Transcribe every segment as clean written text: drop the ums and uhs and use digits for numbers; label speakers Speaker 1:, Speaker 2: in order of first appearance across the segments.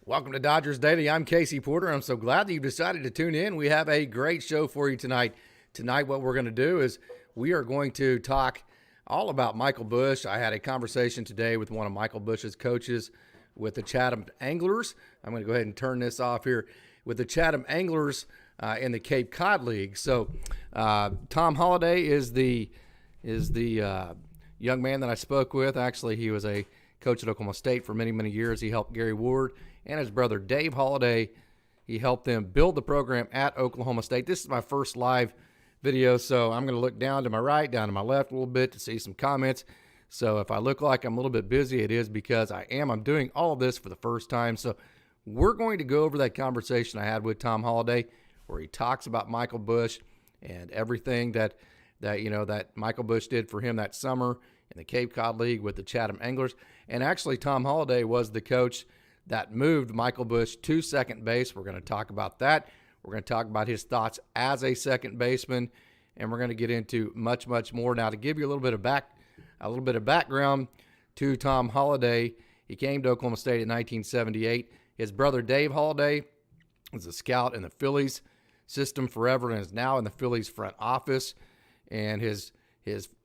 Speaker 1: Welcome to Dodgers Daily. I'm Casey Porter. I'm so glad that you decided to tune in. We have a great show for you tonight. Tonight, what we're going to do is we are going to talk all about Michael Busch. I had a conversation today with one of Michael Busch's coaches with the Chatham Anglers. I'm going to go ahead and turn this off here with the Chatham Anglers in the Cape Cod League. So Tom Holliday is the young man that I spoke with. Actually, he was a coach at Oklahoma State for many, many years. He helped Gary Ward and his brother Dave Holliday. He helped them build the program at Oklahoma State. This is my first live video, so I'm going to look down to my right, down to my left a little bit to see some comments. So if I look like I'm a little bit busy, it is because I am. I'm doing all of this for the first time. So we're going to go over that conversation I had with Tom Holliday where he talks about Michael Busch and everything that Michael Busch did for him that summer in the Cape Cod League with the Chatham Anglers. And actually, Tom Holliday was the coach that moved Michael Busch to second base. We're going to talk about that. We're going to talk about his thoughts as a second baseman, and we're going to get into much, much more. Now, to give you a little bit of background to Tom Holliday, he came to Oklahoma State in 1978. His brother Dave Holliday was a scout in the Phillies system forever and is now in the Phillies front office. And his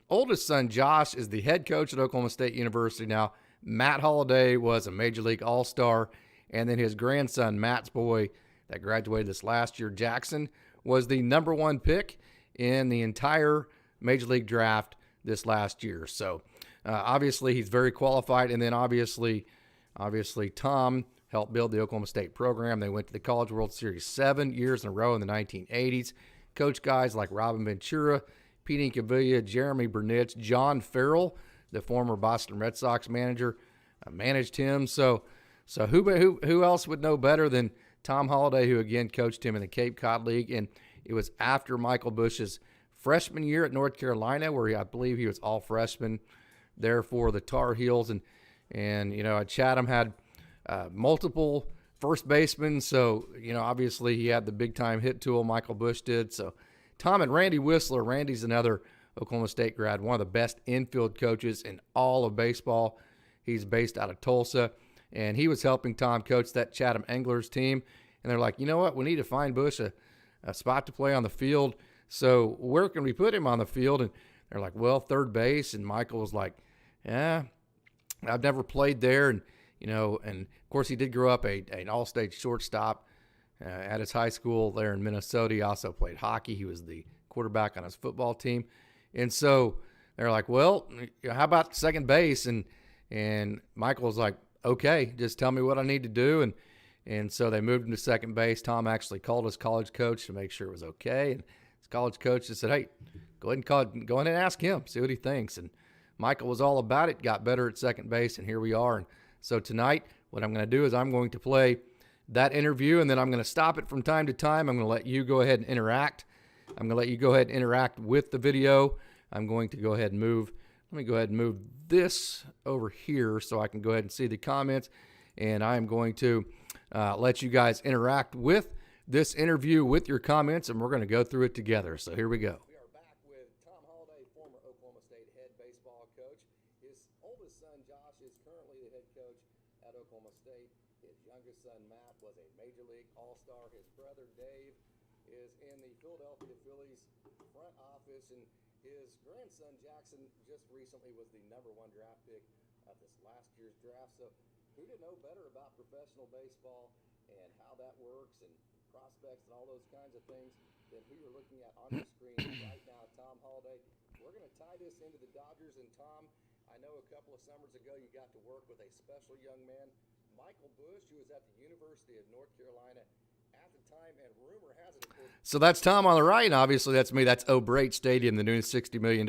Speaker 1: oldest son, Josh, is the head coach at Oklahoma State University now. Matt Holliday was a Major League All-Star. And then his grandson, Matt's boy, that graduated this last year, Jackson, was the number one pick in the entire Major League draft this last year. So obviously he's very qualified. And then obviously Tom helped build the Oklahoma State program. They went to the College World Series 7 years in a row in the 1980s. Coached guys like Robin Ventura, Pete Incavilla, Jeremy Burnitz, John Farrell, the former Boston Red Sox manager, managed him. So who else would know better than Tom Holliday, who again coached him in the Cape Cod League? And it was after Michael Busch's freshman year at North Carolina, where I believe he was all freshman there for the Tar Heels. And Chatham had multiple first basemen. So, obviously he had the big time hit tool, Michael Busch did. So Tom and Randy Whistler. Randy's another Oklahoma State grad, one of the best infield coaches in all of baseball. He's based out of Tulsa, and he was helping Tom coach that Chatham Anglers team. And they're like, you know what? We need to find Busch a spot to play on the field. So where can we put him on the field? And they're like, well, third base. And Michael was like, yeah, I've never played there. And of course he did grow up an all-state shortstop at his high school there in Minnesota. He also played hockey. He was the quarterback on his football team. And so they're like, well, how about second base? And Michael was like, okay, just tell me what I need to do. And so they moved him to second base. Tom actually called his college coach to make sure it was okay. And his college coach just said, hey, go ahead and ask him, see what he thinks. And Michael was all about it, got better at second base, and here we are. And so tonight, what I'm going to do is I'm going to play that interview, and then I'm going to stop it from time to time. I'm going to let you go ahead and interact. I'm going to let you go ahead and interact with the video. I'm going to go ahead and move. Let me go ahead and move this over here so I can go ahead and see the comments. And I'm going to let you guys interact with this interview with your comments, and we're going to go through it together. So here we go. We are back with Tom Holliday, former Oklahoma State head baseball coach. His oldest son, Josh, is currently the head coach at Oklahoma State. His youngest son, Matt, was a Major League All-Star. His brother, Dave, is in the Philadelphia Phillies front office, and his grandson, Jackson, just recently was the number one draft pick of this last year's draft. So who to know better about professional baseball and how that works and prospects and all those kinds of things than who you're looking at on the screen right now, Tom Holliday. We're going to tie this into the Dodgers. And Tom, I know a couple of summers ago you got to work with a special young man, Michael Busch, who was at the University of North Carolina at the time, and rumor has it. So that's Tom on the right, and obviously that's me. That's O'Brate Stadium, the new $60 million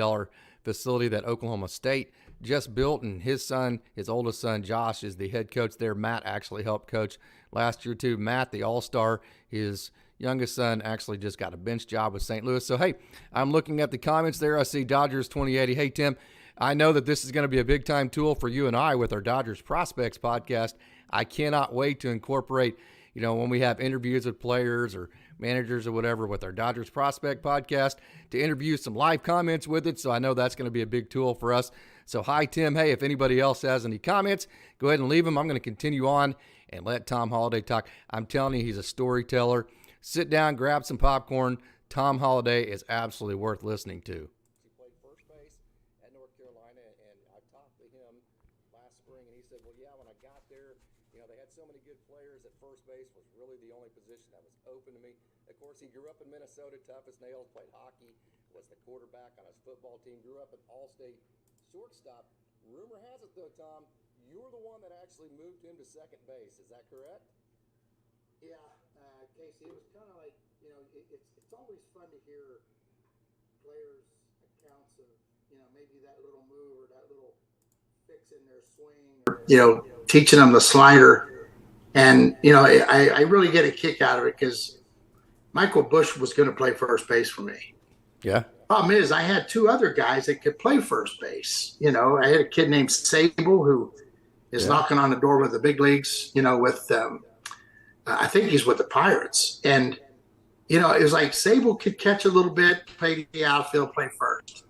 Speaker 1: facility that Oklahoma State just built, and his son, his oldest son, Josh, is the head coach there. Matt actually helped coach last year too. Matt, the All-Star, his youngest son actually just got a bench job with St. Louis. So, hey, I'm looking at the comments there. I see Dodgers 2080. Hey, Tim, I know that this is going to be a big-time tool for you and I with our Dodgers Prospects podcast. I cannot wait to incorporate, when we have interviews with players or managers or whatever with our Dodgers Prospect podcast, to interview some live comments with it. So I know that's going to be a big tool for us. So hi, Tim. Hey, if anybody else has any comments, go ahead and leave them. I'm going to continue on and let Tom Holliday talk. I'm telling you, he's a storyteller. Sit down, grab some popcorn. Tom Holliday is absolutely worth listening to. He played first base at North Carolina, and I talked to him last spring, and he said, well, yeah, when I got there, they had so many good players that first base was really the only position that was open to me. Of course, he grew up in Minnesota, tough as nails, played hockey, was the quarterback on his football team, grew up an all-state shortstop. Rumor has it, though, Tom, you're the one that actually moved him to second base. Is that correct?
Speaker 2: Yeah, Casey, it was kind of like, it's always fun to hear players' accounts of, maybe that little move or that little fix in their swing. Teaching them the slider. And, I really get a kick out of it because Michael Busch was going to play first base for me.
Speaker 1: Yeah.
Speaker 2: Problem is, I had two other guys that could play first base. I had a kid named Sable who is knocking on the door with the big leagues, with I think he's with the Pirates. And, it was like Sable could catch a little bit, play the outfield, play first.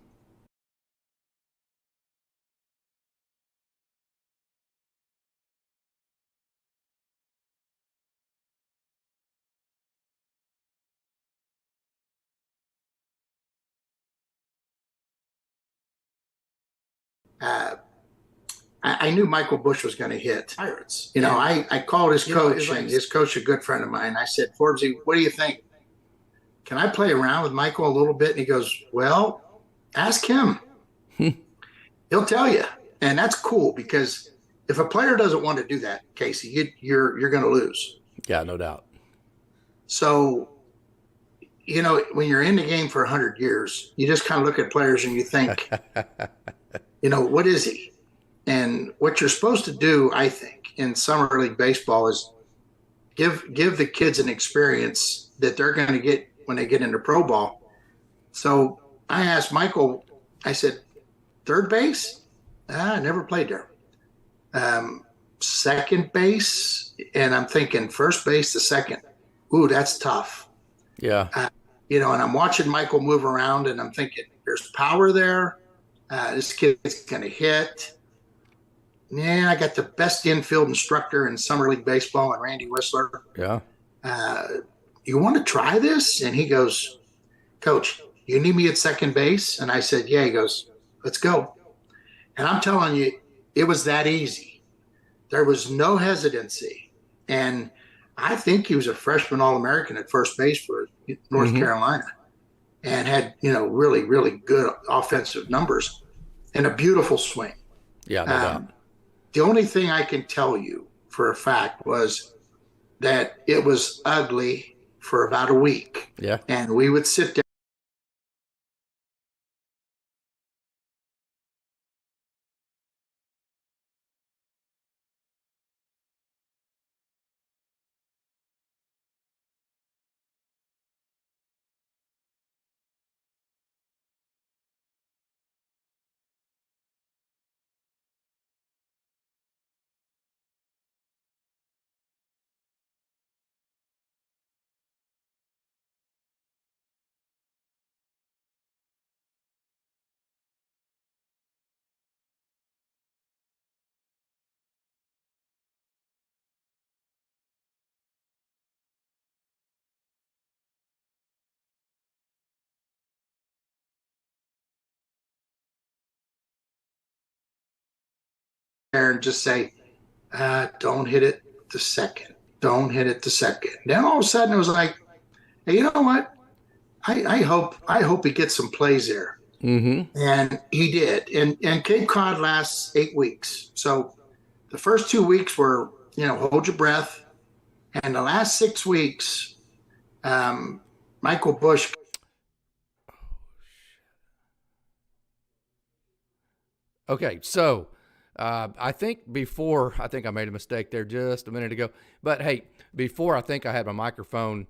Speaker 2: I knew Michael Busch was going to hit Pirates. I called his coach, and his coach, a good friend of mine. I said, Forbesy, what do you think? Can I play around with Michael a little bit? And he goes, well, ask him. He'll tell you. And that's cool because if a player doesn't want to do that, Casey, you're going to lose.
Speaker 1: Yeah, no doubt.
Speaker 2: So, when you're in the game for 100 years, you just kind of look at players and you think, what is he? And what you're supposed to do, I think, in summer league baseball is give the kids an experience that they're going to get when they get into pro ball. So I asked Michael, I said, third base? I never played there. Second base? And I'm thinking first base to second. Ooh, that's tough.
Speaker 1: Yeah.
Speaker 2: And I'm watching Michael move around and I'm thinking there's power there. This kid's going to hit. Yeah, I got the best infield instructor in summer league baseball, and Randy Whistler.
Speaker 1: Yeah.
Speaker 2: You want to try this? And he goes, Coach, you need me at second base? And I said, yeah. He goes, let's go. And I'm telling you, it was that easy. There was no hesitancy. And I think he was a freshman All-American at first base for North Carolina and had, really, really good offensive numbers and a beautiful swing.
Speaker 1: Yeah, no doubt.
Speaker 2: The only thing I can tell you for a fact was that it was ugly for about a week.
Speaker 1: Yeah.
Speaker 2: And we would sit there and just say, don't hit it to second. Don't hit it to second. Then all of a sudden it was like, hey, you know what? I hope he gets some plays there.
Speaker 1: Mm-hmm.
Speaker 2: And he did. And Cape Cod lasts 8 weeks. So the first 2 weeks were, hold your breath. And the last 6 weeks, Michael Busch.
Speaker 1: Okay, so I think I made a mistake there just a minute ago. But hey, before I think I had my microphone.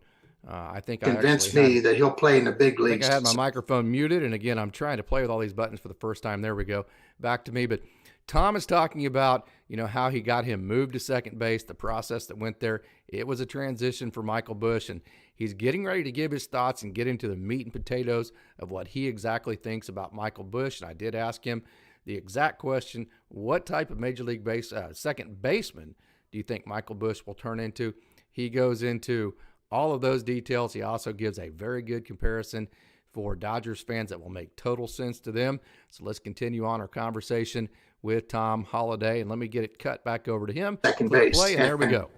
Speaker 1: I think
Speaker 2: convinced me that he'll play in the big leagues.
Speaker 1: I think I had my microphone muted, and again, I'm trying to play with all these buttons for the first time. There we go. Back to me. But Tom is talking about, how he got him moved to second base, the process that went there. It was a transition for Michael Busch, and he's getting ready to give his thoughts and get into the meat and potatoes of what he exactly thinks about Michael Busch. And I did ask him the exact question, what type of Major League second baseman do you think Michael Busch will turn into? He goes into all of those details. He also gives a very good comparison for Dodgers fans that will make total sense to them. So let's continue on our conversation with Tom Holliday, and let me get it cut back over to him.
Speaker 2: Second base.
Speaker 1: Play, and there we go.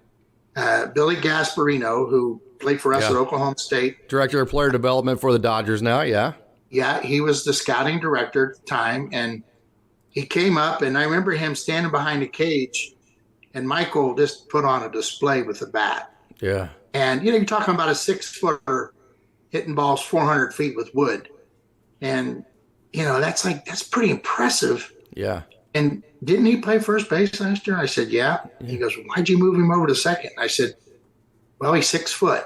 Speaker 2: Billy Gasparino, who played for us at Oklahoma State.
Speaker 1: Director of Player Development for the Dodgers now, yeah.
Speaker 2: Yeah, he was the scouting director at the time, and he came up, and I remember him standing behind a cage, and Michael just put on a display with the bat.
Speaker 1: Yeah.
Speaker 2: And, you're talking about a 6-footer hitting balls 400 feet with wood. And, that's pretty impressive.
Speaker 1: Yeah.
Speaker 2: And didn't he play first base last year? I said, yeah. He goes, why'd you move him over to second? I said, well, he's 6 foot.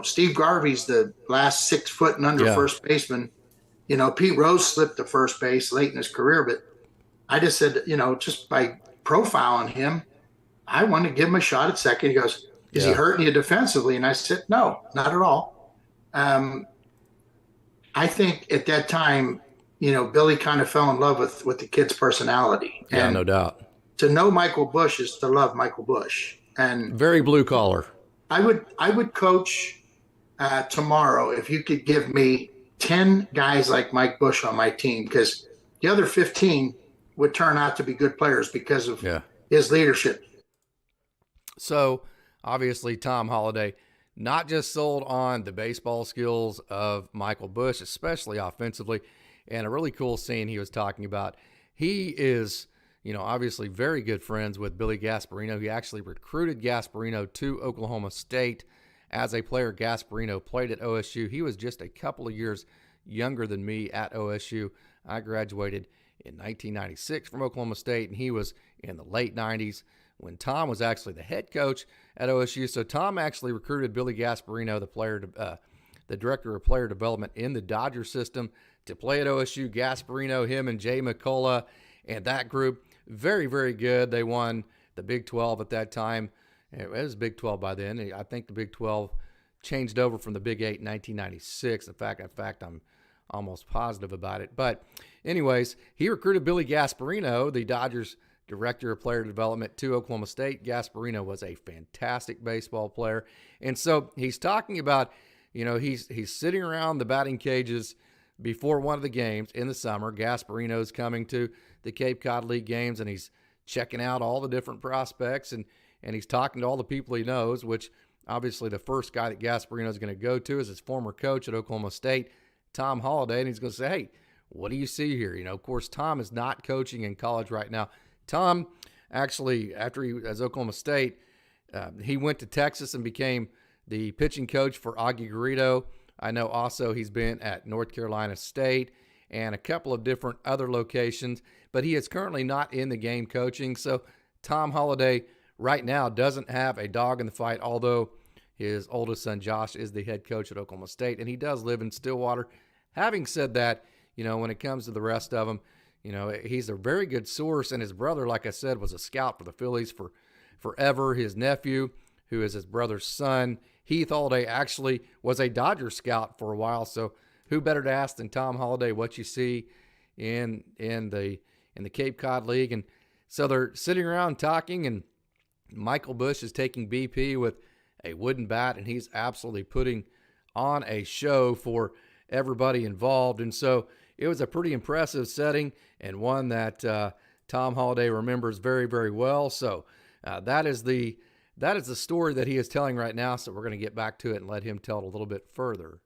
Speaker 2: Steve Garvey's the last 6 foot and under first baseman. Pete Rose slipped to first base late in his career, but I just said, just by profiling him, I want to give him a shot at second. He goes, is he hurting you defensively? And I said, no, not at all. I think at that time, Billy kind of fell in love with the kid's personality.
Speaker 1: Yeah,
Speaker 2: and
Speaker 1: no doubt.
Speaker 2: To know Michael Busch is to love Michael Busch. And
Speaker 1: very blue collar.
Speaker 2: I would coach tomorrow if you could give me 10 guys like Mike Busch on my team, because the other 15 would turn out to be good players because of his leadership.
Speaker 1: So obviously Tom Holliday not just sold on the baseball skills of Michael Busch, especially offensively, and a really cool scene he was talking about. He is, obviously very good friends with Billy Gasparino. He actually recruited Gasparino to Oklahoma State as a player. Gasparino played at OSU. He was just a couple of years younger than me at OSU. I graduated in 1996 from Oklahoma State, and he was in the late 90s when Tom was actually the head coach at OSU. So Tom actually recruited Billy Gasparino, the director of player development in the Dodger system, to play at OSU. Gasparino, him and Jay McCullough and that group, very, very good. They won the Big 12 at that time. It was Big 12 by then. I think the Big 12 changed over from the Big 8 in 1996. In fact, I'm almost positive about it. But anyways, he recruited Billy Gasparino, the Dodgers director of player development, to Oklahoma State. Gasparino was a fantastic baseball player. And so he's talking about, he's sitting around the batting cages before one of the games in the summer. Gasparino's coming to the Cape Cod League games, and he's checking out all the different prospects, and he's talking to all the people he knows, which obviously the first guy that Gasparino is going to go to is his former coach at Oklahoma State, Tom Holliday, and he's going to say, hey, what do you see here? Of course, Tom is not coaching in college right now. Tom, actually, after he was at Oklahoma State, he went to Texas and became the pitching coach for Augie Garrido. I know also he's been at North Carolina State and a couple of different other locations, but he is currently not in the game coaching. So Tom Holliday right now doesn't have a dog in the fight, although his oldest son Josh is the head coach at Oklahoma State, and he does live in Stillwater. Having said that, when it comes to the rest of them, he's a very good source, and his brother, like I said, was a scout for the Phillies for forever. His nephew, who is his brother's son, Heath Holliday, actually was a Dodger scout for a while. So who better to ask than Tom Holliday what you see in the Cape Cod League? And so they're sitting around talking, and Michael Busch is taking BP with a wooden bat, and he's absolutely putting on a show for everybody involved. And so it was a pretty impressive setting, and one that Tom Holliday remembers very, very well. So that is the story that he is telling right now. So we're going to get back to it and let him tell it a little bit further.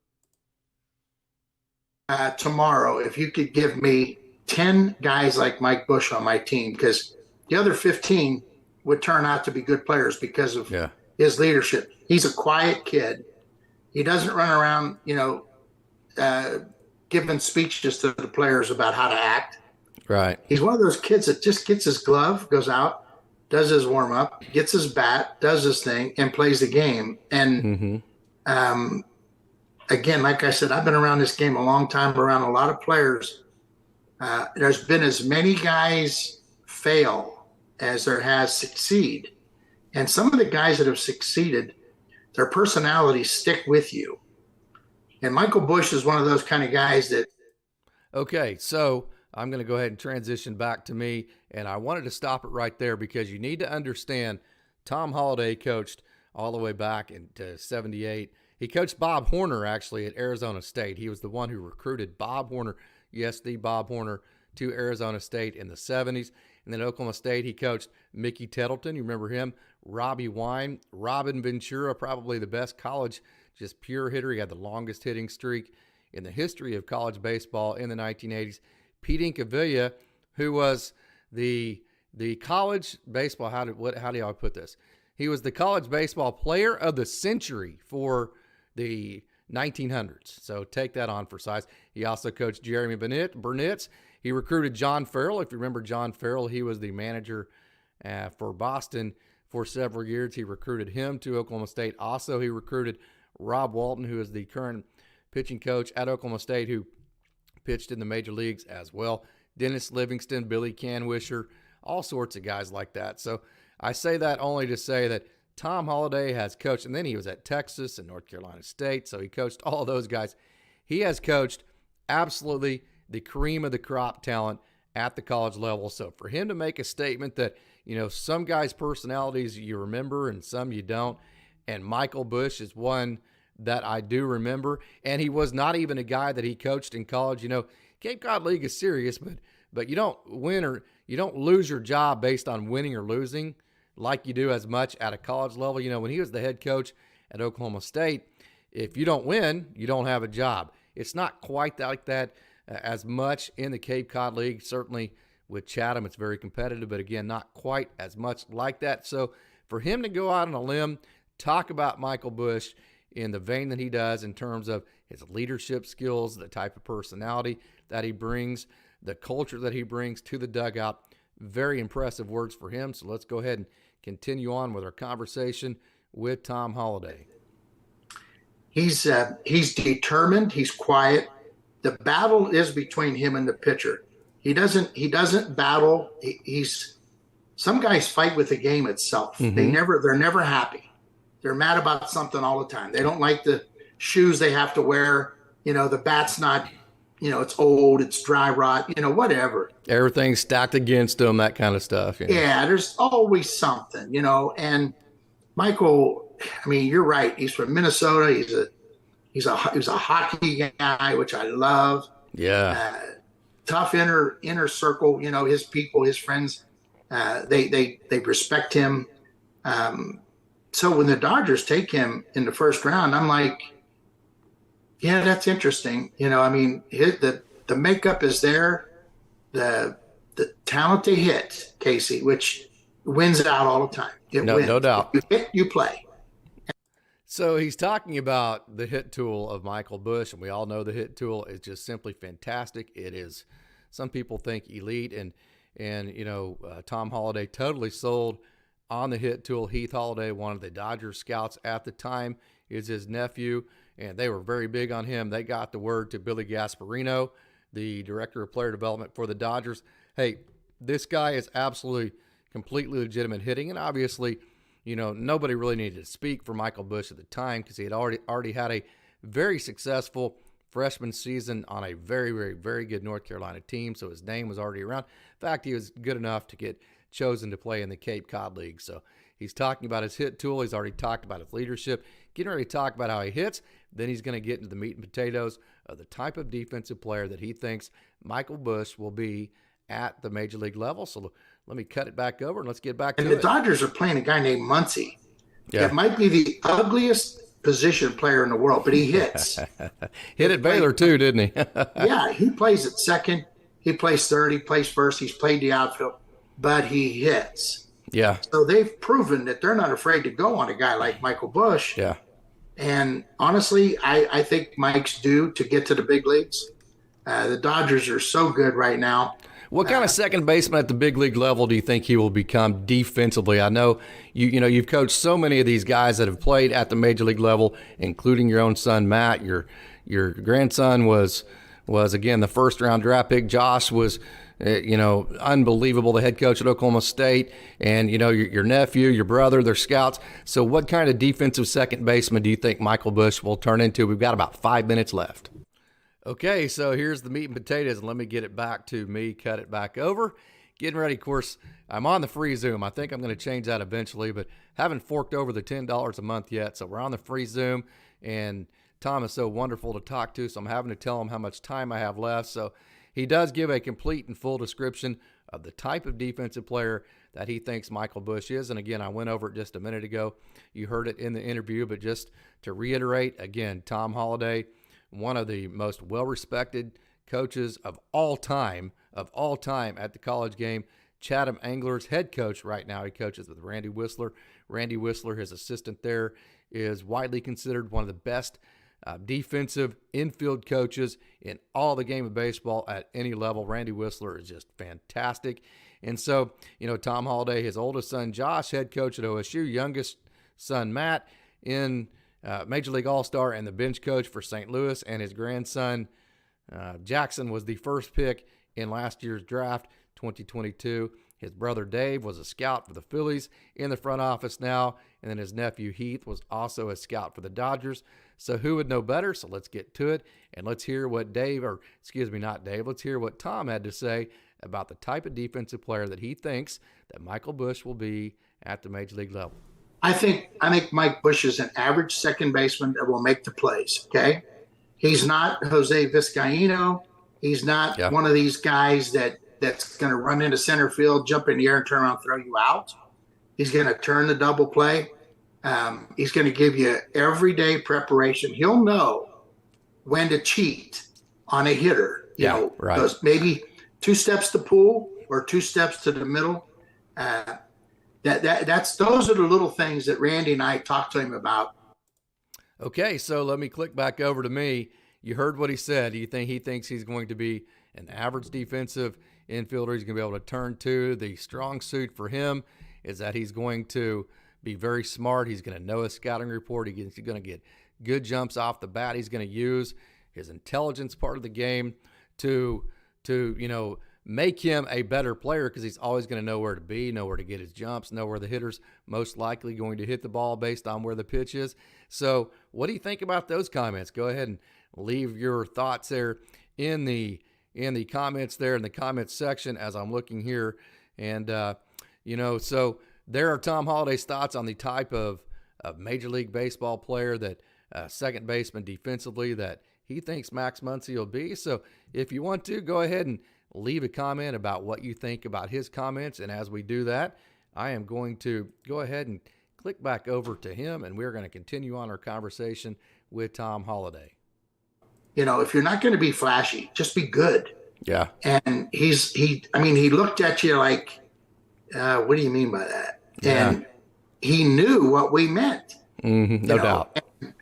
Speaker 2: Tomorrow, if you could give me 10 guys like Mike Busch on my team, because the other 15 would turn out to be good players because of his leadership. He's a quiet kid. He doesn't run around, giving speeches to the players about how to act.
Speaker 1: Right.
Speaker 2: He's one of those kids that just gets his glove, goes out, does his warm up, gets his bat, does his thing, and plays the game. And again, like I said, I've been around this game a long time, around a lot of players. There's been as many guys fail as there has succeed. And some of the guys that have succeeded, their personalities stick with you. And Michael Busch is one of those kind of guys that.
Speaker 1: Okay, so I'm going to go ahead and transition back to me, and I wanted to stop it right there because you need to understand Tom Holliday coached all the way back into 78. He coached Bob Horner, actually, at Arizona State. He was the one who recruited Bob Horner, yes, the Bob Horner, to Arizona State in the 70s. And then Oklahoma State, he coached Mickey Tettleton. You remember him? Robbie Wine, Robin Ventura, probably the best college, just pure hitter. He had the longest hitting streak in the history of college baseball in the 1980s. Pete Incaviglia, who was the college baseball, how do I put this? He was the college baseball player of the century for the 1900s. So take that on for size. He also coached Jeremy Burnitz. He recruited John Farrell. If you remember John Farrell, he was the manager for Boston for several years. He recruited him to Oklahoma State. Also, he recruited Rob Walton, who is the current pitching coach at Oklahoma State, who pitched in the major leagues as well. Dennis Livingston, Billy Canwisher, all sorts of guys like that. So I say that only to say that Tom Holliday has coached, and then he was at Texas and North Carolina State, so he coached all of those guys. He has coached absolutely the cream of the crop talent at the college level. So for him to make a statement that, some guys' personalities you remember and some you don't, and Michael Busch is one that I do remember, and he was not even a guy that he coached in college. Cape Cod League is serious, but you don't win or you don't lose your job based on winning or losing like you do as much at a college level. When he was the head coach at Oklahoma State, if you don't win, you don't have a job. It's not quite like that as much in the Cape Cod League. Certainly with Chatham, it's very competitive, but again, not quite as much like that. So for him to go out on a limb, talk about Michael Busch in the vein that he does in terms of his leadership skills, the type of personality that he brings, the culture that he brings to the dugout, very impressive words for him. So let's go ahead and continue on with our conversation with Tom Holliday.
Speaker 2: He's determined. He's quiet. The battle is between him and the pitcher. He doesn't battle. Some guys fight with the game itself.
Speaker 1: Mm-hmm.
Speaker 2: They're never happy. They're mad about something all the time. They don't like the shoes they have to wear. The bat's not, it's old, it's dry rot, whatever.
Speaker 1: Everything's stacked against them, that kind of stuff.
Speaker 2: Yeah, there's always something, and Michael, you're right. He's from Minnesota. He was a hockey guy, which I love.
Speaker 1: Yeah.
Speaker 2: Tough inner circle, his people, his friends, they respect him. So when the Dodgers take him in the first round, I'm like, yeah, that's interesting. The makeup is there, the talent they hit, Casey, which wins it out all the time.
Speaker 1: No doubt.
Speaker 2: You hit, you play.
Speaker 1: So he's talking about the hit tool of Michael Busch, and we all know the hit tool is just simply fantastic. It is, some people think, elite, and Tom Holliday totally sold on the hit tool. Heath Holliday, one of the Dodgers scouts at the time, is his nephew, and they were very big on him. They got the word to Billy Gasparino, the director of player development for the Dodgers. Hey, this guy is absolutely, completely legitimate hitting, and obviously, nobody really needed to speak for Michael Busch at the time because he had already had a very successful freshman season on a very, very, very good North Carolina team, so his name was already around. In fact, he was good enough to get chosen to play in the Cape Cod League. So he's talking about his hit tool. He's already talked about his leadership, getting ready to talk about how he hits. Then he's going to get into the meat and potatoes of the type of defensive player that he thinks Michael Busch will be at the major league level. So let me cut it back over and let's get back to it.
Speaker 2: And the Dodgers are playing a guy named Muncy.
Speaker 1: Yeah.
Speaker 2: It might be the ugliest position player in the world, but he hits.
Speaker 1: Hit at Baylor too, didn't he?
Speaker 2: Yeah, he plays at second. He plays third. He plays first. He's played the outfield, but he hits.
Speaker 1: Yeah.
Speaker 2: So they've proven that they're not afraid to go on a guy like Michael Busch.
Speaker 1: Yeah.
Speaker 2: And honestly, I think Mike's due to get to the big leagues. The Dodgers are so good right now.
Speaker 1: What kind of second baseman at the big league level do you think he will become defensively? I know you've coached so many of these guys that have played at the major league level, including your own son Matt. Your grandson was again the first round draft pick. Josh was unbelievable, the head coach at Oklahoma State, and your nephew, your brother, they're scouts. So what kind of defensive second baseman do you think Michael Busch will turn into? We've got about 5 minutes left. Okay, so here's the meat and potatoes, and let me get it back to me, cut it back over. Getting ready, of course, I'm on the free Zoom. I think I'm going to change that eventually, but haven't forked over the $10 a month yet. So we're on the free Zoom, and Tom is so wonderful to talk to, so I'm having to tell him how much time I have left. So he does give a complete and full description of the type of defensive player that he thinks Michael Busch is. And again, I went over it just a minute ago. You heard it in the interview, but just to reiterate, again, Tom Holliday, one of the most well-respected coaches of all time at the college game. Chatham Anglers head coach right now. He coaches with Randy Whistler. Randy Whistler, his assistant there, is widely considered one of the best defensive infield coaches in all the game of baseball at any level. Randy Whistler is just fantastic. And so, Tom Holliday, his oldest son, Josh, head coach at OSU, youngest son, Matt, in Major League All-Star and the bench coach for St. Louis, and his grandson, Jackson, was the first pick in last year's draft, 2022. His brother Dave was a scout for the Phillies in the front office now, and then his nephew Heath was also a scout for the Dodgers. So who would know better? So let's get to it, and let's hear what let's hear what Tom had to say about the type of defensive player that he thinks that Michael Busch will be at the Major League level.
Speaker 2: I think Mike Busch is an average second baseman that will make the plays, okay? He's not Jose Vizcaíno. He's not one of these guys that's going to run into center field, jump in the air, and turn around and throw you out. He's going to turn the double play. He's going to give you everyday preparation. He'll know when to cheat on a hitter.
Speaker 1: Right.
Speaker 2: Those maybe 2 steps to pull or 2 steps to the middle. Those are the little things that Randy and I talked to him about.
Speaker 1: Okay, so let me click back over to me. You heard what he said. Do you think he thinks he's going to be an average defensive infielder? He's going to be able to turn to. The strong suit for him is that he's going to be very smart. He's going to know his scouting report. He's going to get good jumps off the bat. He's going to use his intelligence part of the game to make him a better player, because he's always going to know where to be, know where to get his jumps, know where the hitter's most likely going to hit the ball based on where the pitch is. So what do you think about those comments? Go ahead and leave your thoughts there in the comments there in the comments section as I'm looking here. And, so there are Tom Holliday's thoughts on the type of Major League Baseball player that second baseman defensively that he thinks Max Muncy will be. So if you want to, go ahead and leave a comment about what you think about his comments. And as we do that, I am going to go ahead and click back over to him, and we're going to continue on our conversation with Tom Holliday.
Speaker 2: If you're not going to be flashy, just be good.
Speaker 1: Yeah.
Speaker 2: And he looked at you like, what do you mean by that?
Speaker 1: Yeah.
Speaker 2: And he knew what we meant.
Speaker 1: No doubt.
Speaker 2: And,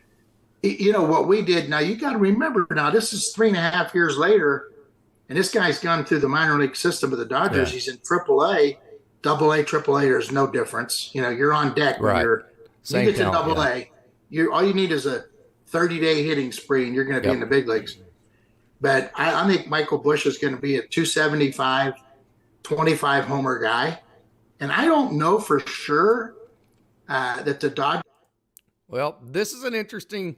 Speaker 2: what we did. Now, you got to remember, this is 3.5 years later, and this guy's gone through the minor league system of the Dodgers. Yeah. He's in AAA, AA, AAA. There's no difference. You're on deck when you get to AA. All you need is a 30-day hitting spree, and you're going to be in the big leagues. But I think Michael Busch is going to be a 275, 25 homer guy. And I don't know for sure that the Dodgers.
Speaker 1: Well, this is an interesting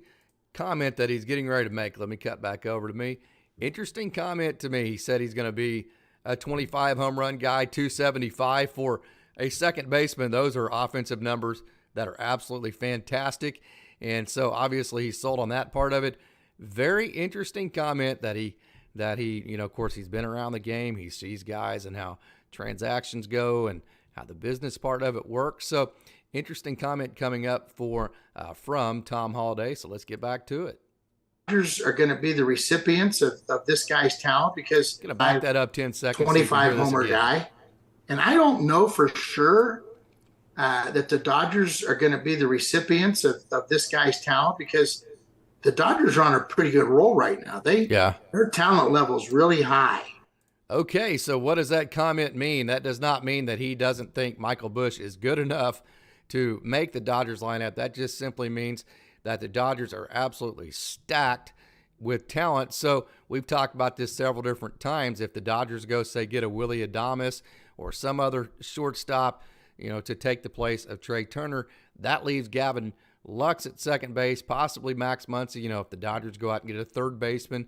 Speaker 1: comment that he's getting ready to make. Let me cut back over to me. Interesting comment to me. He said he's going to be a 25 home run guy, 275 for a second baseman. Those are offensive numbers that are absolutely fantastic. And so obviously he's sold on that part of it. Very interesting comment that he, of course, he's been around the game. He sees guys and how transactions go and how the business part of it works. So interesting comment coming up from Tom Holliday. So let's get back to it.
Speaker 2: Dodgers are going to be the recipients of this guy's talent because
Speaker 1: going to back that up 10 seconds.
Speaker 2: 25 homer guy. And I don't know for sure that the Dodgers are going to be the recipients of this guy's talent because the Dodgers are on a pretty good roll right now. Their talent level is really high.
Speaker 1: Okay, so what does that comment mean? That does not mean that he doesn't think Michael Busch is good enough to make the Dodgers lineup. That just simply means that the Dodgers are absolutely stacked with talent. So we've talked about this several different times. If the Dodgers go, say, get a Willie Adames or some other shortstop, to take the place of Trey Turner, that leaves Gavin Lux at second base, possibly Max Muncy. If the Dodgers go out and get a third baseman,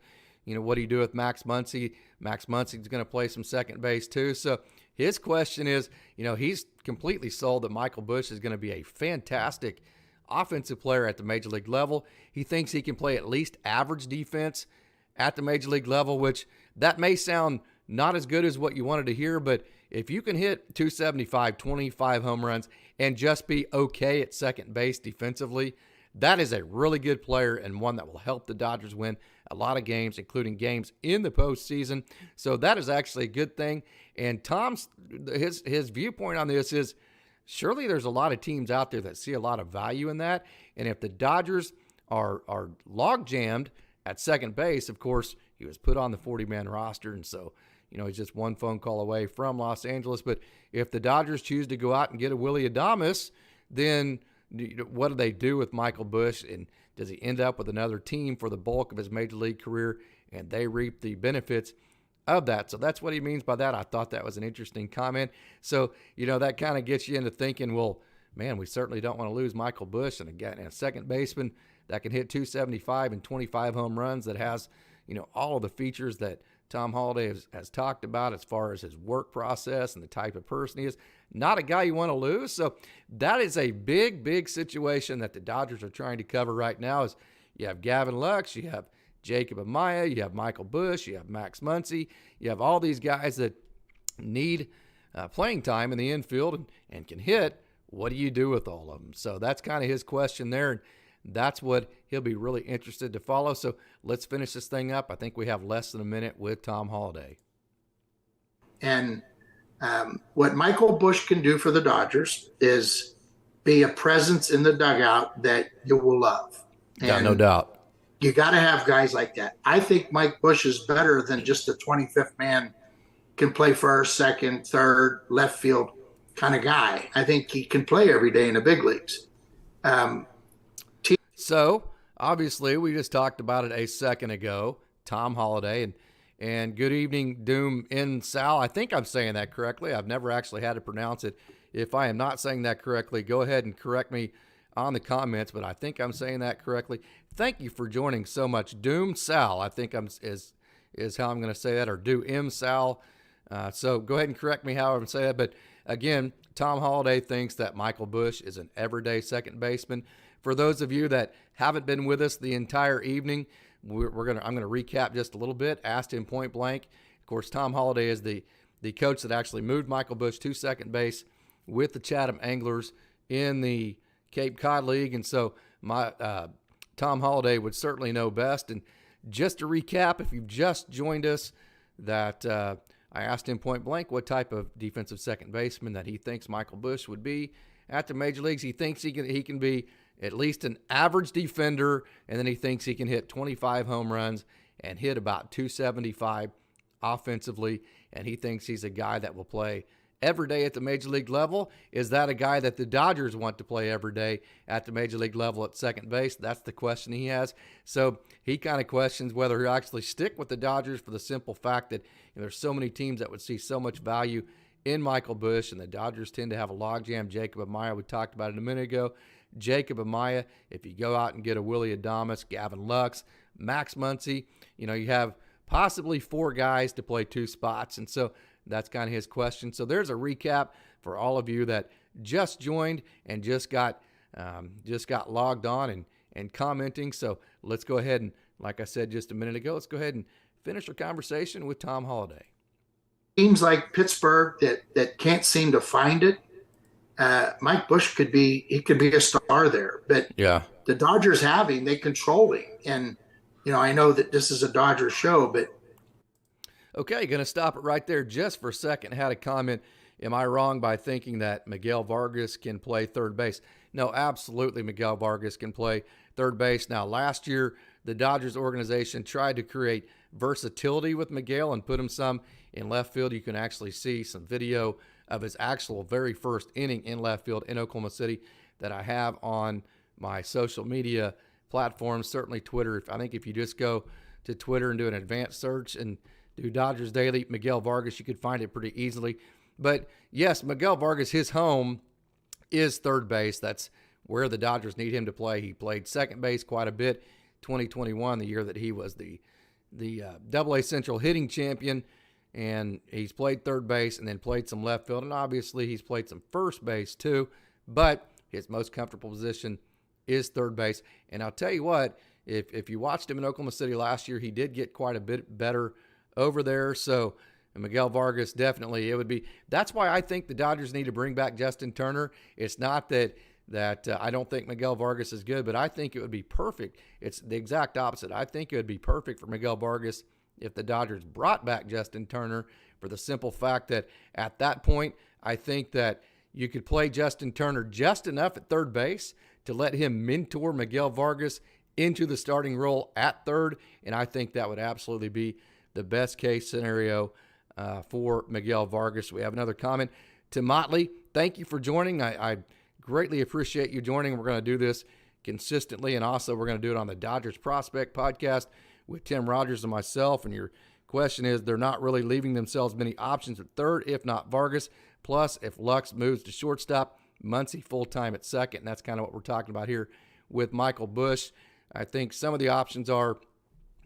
Speaker 1: what do you do with Max Muncy? Max Muncy's going to play some second base too. So his question is, he's completely sold that Michael Busch is going to be a fantastic offensive player at the major league level. He thinks he can play at least average defense at the major league level, which that may sound not as good as what you wanted to hear, but if you can hit 275, 25 home runs, and just be okay at second base defensively, that is a really good player and one that will help the Dodgers win a lot of games, including games in the postseason. So that is actually a good thing. And Tom's his viewpoint on this is surely there's a lot of teams out there that see a lot of value in that. And if the Dodgers are log jammed at second base, of course, he was put on the 40-man roster, and so he's just one phone call away from Los Angeles. But if the Dodgers choose to go out and get a Willy Adames, then what do they do with Michael Busch? And does he end up with another team for the bulk of his major league career, and they reap the benefits of that? So that's what he means by that. I thought that was an interesting comment. So, that kind of gets you into thinking, well, man, we certainly don't want to lose Michael Busch, and again, a second baseman that can hit 275 and 25 home runs, that has, all of the features that Tom Holliday has talked about as far as his work process and the type of person he is. Not a guy you want to lose. So that is a big, big situation that the Dodgers are trying to cover right now. Is you have Gavin Lux, you have Jacob Amaya, you have Michael Busch, you have Max Muncy, you have all these guys that need playing time in the infield and can hit. What do you do with all of them? So that's kind of his question there. And that's what he'll be really interested to follow. So let's finish this thing up. I think we have less than a minute with Tom Holliday.
Speaker 2: And what Michael Busch can do for the Dodgers is be a presence in the dugout that you will love.
Speaker 1: Yeah, no doubt.
Speaker 2: You got to have guys like that. I think Mike Busch is better than just a 25th man, can play first, second, third, left field kind of guy. I think he can play every day in the big leagues.
Speaker 1: So obviously we just talked about it a second ago, Tom Holliday, and good evening, Doom in Sal. I think I'm saying that correctly. I've never actually had to pronounce it. If I am not saying that correctly, go ahead and correct me on the comments, but I think I'm saying that correctly. Thank you for joining so much. Doom Sal, I think is how I'm going to say that, or Do M Sal. So go ahead and correct me how I'm saying that. But again, Tom Holliday thinks that Michael Busch is an everyday second baseman. For those of you that haven't been with us the entire evening, I'm going to recap just a little bit. Asked him point blank. Of course, Tom Holliday is the coach that actually moved Michael Busch to second base with the Chatham Anglers in the Cape Cod League, and so Tom Holliday would certainly know best. And just to recap, if you've just joined us, that I asked him point blank what type of defensive second baseman that he thinks Michael Busch would be at the major leagues. He thinks he can be at least an average defender, and then he thinks he can hit 25 home runs and hit about 275 offensively, and he thinks he's a guy that will play every day at the major league level. Is that a guy that the Dodgers want to play every day at the major league level at second base? That's the question he has. So he kind of questions whether he'll actually stick with the Dodgers for the simple fact that there's so many teams that would see so much value in Michael Busch, and the Dodgers tend to have a logjam. Jacob Amaya, we talked about it a minute ago. Jacob Amaya, if you go out and get a Willy Adames, Gavin Lux, Max Muncy, you have possibly four guys to play two spots. And so that's kind of his question. So there's a recap for all of you that just joined and just got logged on and commenting. So let's go ahead and, like I said just a minute ago, let's go ahead and finish our conversation with Tom Holliday.
Speaker 2: Teams like Pittsburgh that can't seem to find it, Mike Busch could be a star there. But
Speaker 1: yeah,
Speaker 2: the Dodgers have him, they control him. And, I know that this is a Dodgers show, but.
Speaker 1: Okay, going to stop it right there just for a second. Had a comment. Am I wrong by thinking that Miguel Vargas can play third base? No, absolutely Miguel Vargas can play third base. Now, last year, the Dodgers organization tried to create versatility with Miguel and put him some in left field. You can actually see some video of his actual very first inning in left field in Oklahoma City that I have on my social media platforms, certainly Twitter. I think if you just go to Twitter and do an advanced search and do Dodgers Daily Miguel Vargas, you could find it pretty easily. But yes, Miguel Vargas, his home is third base. That's where the Dodgers need him to play. He played second base quite a bit 2021, the year that he was the Double-A Central hitting champion, and he's played third base and then played some left field, and obviously he's played some first base too, but his most comfortable position is third base. And I'll tell you what, if you watched him in Oklahoma City last year, he did get quite a bit better over there. So Miguel Vargas, definitely, it would be. That's why I think the Dodgers need to bring back Justin Turner. It's not that I don't think Miguel Vargas is good, but I think it would be perfect. It's the exact opposite. I think it would be perfect for Miguel Vargas if the Dodgers brought back Justin Turner, for the simple fact that at that point, I think that you could play Justin Turner just enough at third base to let him mentor Miguel Vargas into the starting role at third, and I think that would absolutely be the best case scenario for Miguel Vargas. We have another comment. To Motley, thank you for joining. I greatly appreciate you joining. We're going to do this consistently, and also we're going to do it on the Dodgers Prospect Podcast with Tim Rogers and myself. And your question is, they're not really leaving themselves many options at third, if not Vargas. Plus, if Lux moves to shortstop, Muncy full-time at second. And that's kind of what we're talking about here with Michael Busch. I think some of the options are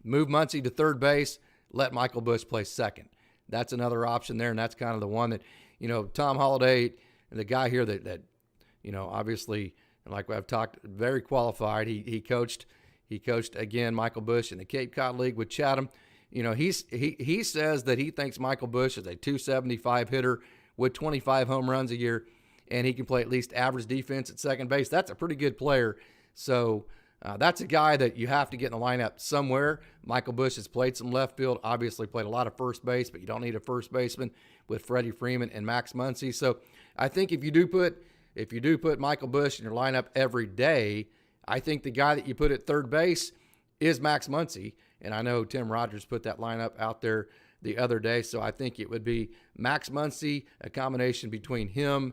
Speaker 1: move Muncy to third base, let Michael Busch play second. That's another option there, and that's kind of the one that, Tom Holliday, the guy here that obviously, like I've talked, very qualified. He coached again Michael Busch in the Cape Cod League with Chatham. He says that he thinks Michael Busch is a 275 hitter with 25 home runs a year, and he can play at least average defense at second base. That's a pretty good player. So that's a guy that you have to get in the lineup somewhere. Michael Busch has played some left field, obviously played a lot of first base, but you don't need a first baseman with Freddie Freeman and Max Muncy. So I think if you do put Michael Busch in your lineup every day, I think the guy that you put at third base is Max Muncy. And I know Tim Rogers put that lineup out there the other day. So I think it would be Max Muncy, a combination between him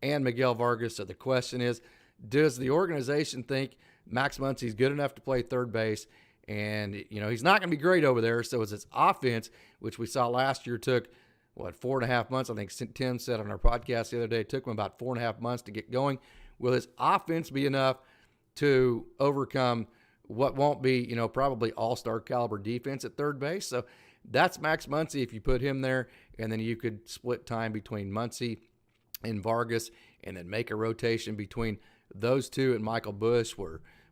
Speaker 1: and Miguel Vargas. So the question is, does the organization think Max Muncy is good enough to play third base? And, he's not going to be great over there. So it's his offense, which we saw last year, took, 4.5 months? I think Tim said on our podcast the other day, it took him about 4.5 months to get going. Will his offense be enough to overcome what won't be, probably all-star caliber defense at third base? So that's Max Muncy if you put him there, and then you could split time between Muncy and Vargas and then make a rotation between those two and Michael Busch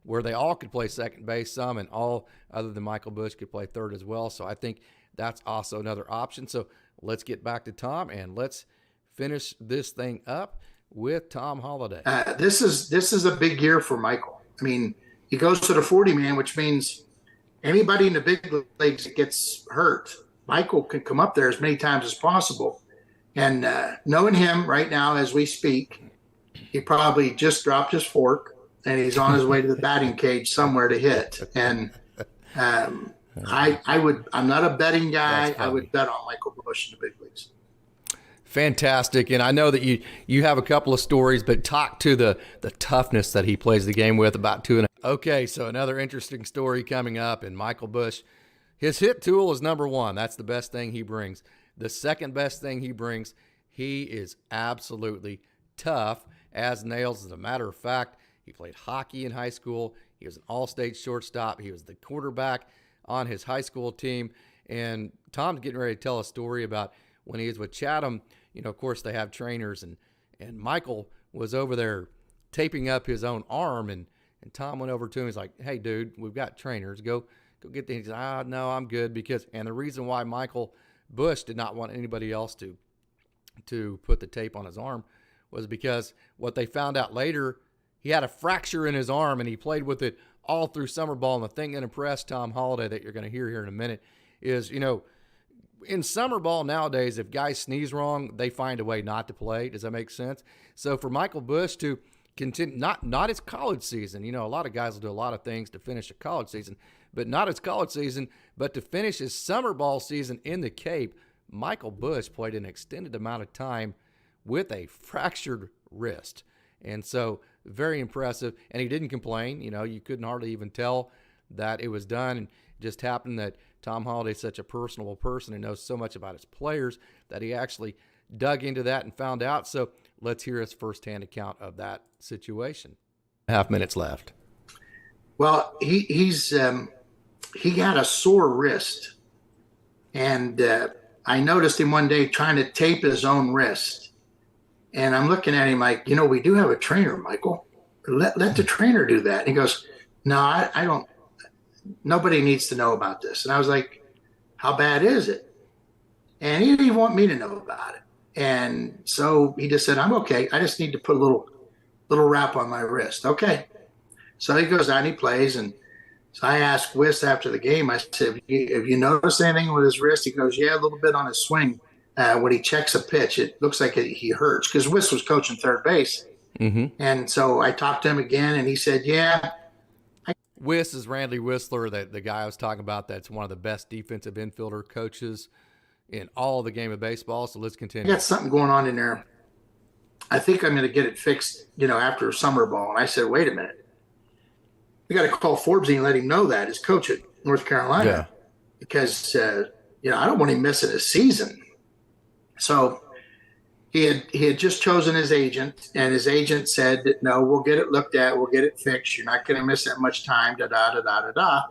Speaker 1: where they all could play second base some, and all other than Michael Busch could play third as well. So I think that's also another option. So let's get back to Tom, and let's finish this thing up with Tom Holliday.
Speaker 2: This is a big year for Michael. I mean, he goes to the 40-man, which means anybody in the big leagues that gets hurt, Michael can come up there as many times as possible. And knowing him right now as we speak, he probably just dropped his fork and he's on his way to the batting cage somewhere to hit. And I'm not a betting guy. I would bet on Michael Busch in the big leagues.
Speaker 1: Fantastic. And I know that you have a couple of stories, but talk to the toughness that he plays the game with, about 2.5. Okay, so another interesting story coming up. And Michael Busch, his hit tool is number one. That's the best thing he brings. The second best thing he brings, he is absolutely tough as nails. As a matter of fact, he played hockey in high school. He was an all-state shortstop. He was the quarterback on his high school team. And Tom's getting ready to tell a story about when he was with Chatham. Of course, they have trainers, and Michael was over there taping up his own arm, and Tom went over to him. He's like, "Hey, dude, we've got trainers. Go get these." He said, "No, I'm good." And the reason why Michael Busch did not want anybody else to put the tape on his arm was because what they found out later, he had a fracture in his arm, and he played with it all through summer ball. And the thing that impressed Tom Holliday that you're going to hear here in a minute is, in summer ball nowadays, if guys sneeze wrong, they find a way not to play. Does that make sense? So for Michael Busch to continue, not his college season, a lot of guys will do a lot of things to finish a college season, but not his college season, but to finish his summer ball season in the Cape, Michael Busch played an extended amount of time with a fractured wrist. And so very impressive. And he didn't complain. You couldn't hardly even tell that it was done. And it just happened that Tom Holliday is such a personable person and knows so much about his players that he actually dug into that and found out. So let's hear his firsthand account of that situation. 2.5 minutes left.
Speaker 2: Well, he's he had a sore wrist. And I noticed him one day trying to tape his own wrist. And I'm looking at him like, we do have a trainer, Michael. Let the trainer do that. And he goes, no, I don't. Nobody needs to know about this. And I was like, how bad is it? And he didn't want me to know about it. And so he just said, I'm okay. I just need to put a little wrap on my wrist. Okay. So he goes out and he plays. And so I asked Wiss after the game, I said, have you noticed anything with his wrist? He goes, yeah, a little bit on his swing. When he checks a pitch, it looks like he hurts, because Wiss was coaching third base.
Speaker 1: Mm-hmm.
Speaker 2: And so I talked to him again, and he said, yeah.
Speaker 1: Wiss is Randy Whistler, the guy I was talking about. That's one of the best defensive infielder coaches in all the game of baseball. So let's continue.
Speaker 2: I got something going on in there. I think I'm going to get it fixed, after summer ball. And I said, wait a minute. We got to call Forbesy and let him know that, his coach at North Carolina.
Speaker 1: Yeah.
Speaker 2: Because, I don't want him missing a season. So he had just chosen his agent, and his agent said, no, we'll get it looked at. We'll get it fixed. You're not going to miss that much time, da-da-da-da-da-da.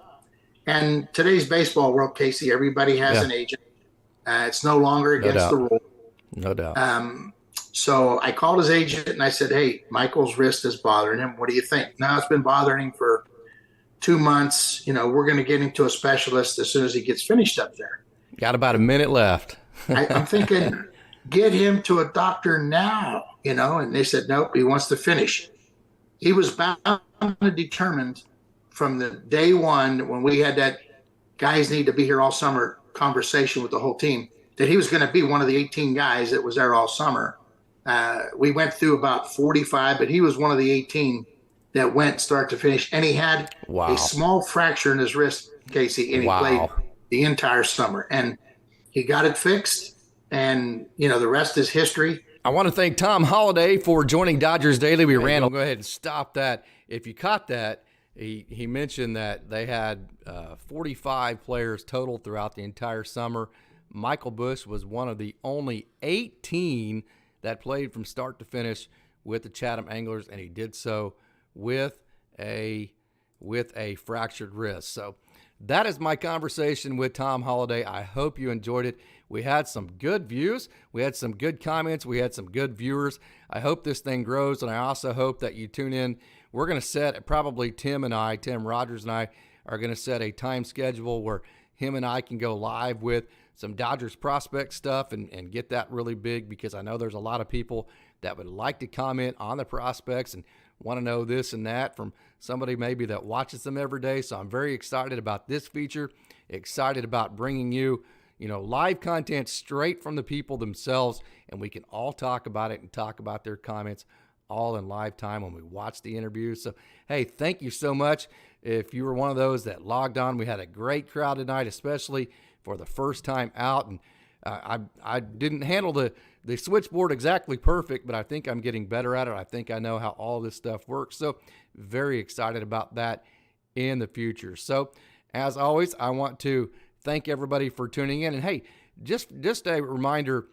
Speaker 2: And today's baseball world, Casey, everybody has an agent. It's no longer against the rule.
Speaker 1: No doubt.
Speaker 2: So I called his agent, and I said, hey, Michael's wrist is bothering him. What do you think? Now, it's been bothering him for 2 months. We're going to get him to a specialist as soon as he gets finished up there.
Speaker 1: Got about a minute left.
Speaker 2: I'm thinking, get him to a doctor now, and they said, nope, he wants to finish. He was bound and determined from the day one, when we had that guys need to be here all summer conversation with the whole team, that he was going to be one of the 18 guys that was there all summer. We went through about 45, but he was one of the 18 that went start to finish. And he had a small fracture in his wrist, Casey, and he played the entire summer. And he got it fixed, and, the rest is history.
Speaker 1: I want to thank Tom Holliday for joining Dodgers Daily. We ran. I'll go ahead and stop that. If you caught that, he mentioned that they had 45 players total throughout the entire summer. Michael Busch was one of the only 18 that played from start to finish with the Chatham Anglers, and he did so with a fractured wrist. So that is my conversation with Tom Holliday. I hope you enjoyed it. We had some good views. We had some good comments. We had some good viewers. I hope this thing grows, and I also hope that you tune in. We're going to set, probably Tim Rogers and I are going to set a time schedule where him and I can go live with some Dodgers prospect stuff and get that really big, because I know there's a lot of people that would like to comment on the prospects and want to know this and that from somebody maybe that watches them every day. So I'm very excited about this feature, excited about bringing you, live content straight from the people themselves, and we can all talk about it and talk about their comments all in live time when we watch the interviews. So, hey, thank you so much. If you were one of those that logged on, we had a great crowd tonight, especially for the first time out. And I didn't handle the switchboard exactly perfect, but I think I'm getting better at it. I think I know how all this stuff works. So very excited about that in the future. So as always, I want to thank everybody for tuning in. And hey, just a reminder,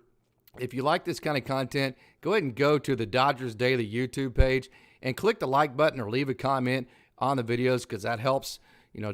Speaker 1: if you like this kind of content, go ahead and go to the Dodgers Daily YouTube page and click the like button or leave a comment on the videos, because that helps,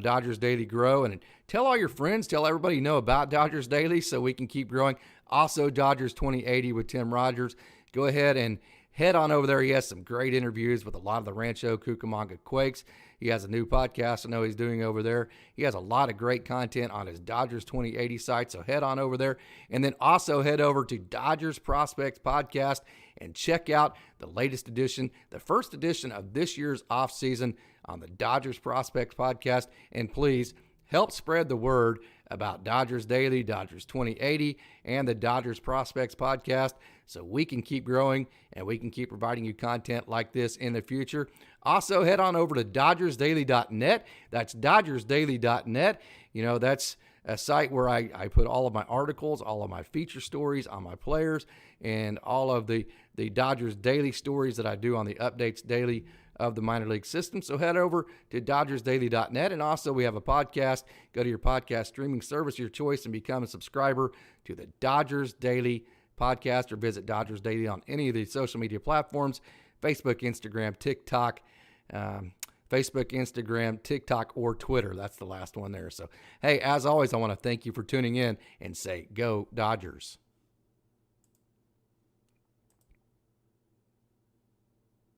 Speaker 1: Dodgers Daily grow. And tell all your friends, tell everybody you know about Dodgers Daily so we can keep growing. Also, Dodgers 2080 with Tim Rogers. Go ahead and head on over there. He has some great interviews with a lot of the Rancho Cucamonga Quakes. He has a new podcast I know he's doing over there. He has a lot of great content on his Dodgers 2080 site, so head on over there. And then also head over to Dodgers Prospects Podcast and check out the latest edition, the first edition of this year's offseason on the Dodgers Prospects Podcast. And please help spread the word about Dodgers Daily, Dodgers 2080, and the Dodgers Prospects Podcast so we can keep growing and we can keep providing you content like this in the future. Also, head on over to DodgersDaily.net. That's DodgersDaily.net. That's a site where I put all of my articles, all of my feature stories on my players, and all of the Dodgers Daily stories that I do on the updates daily of the minor league system. So head over to DodgersDaily.net. And also, we have a podcast. Go to your podcast streaming service of your choice and become a subscriber to the Dodgers Daily Podcast, or visit Dodgers Daily on any of the social media platforms: Facebook, Instagram, TikTok, Facebook, Instagram, TikTok, or Twitter. That's the last one there. So, hey, as always, I want to thank you for tuning in and say, go Dodgers.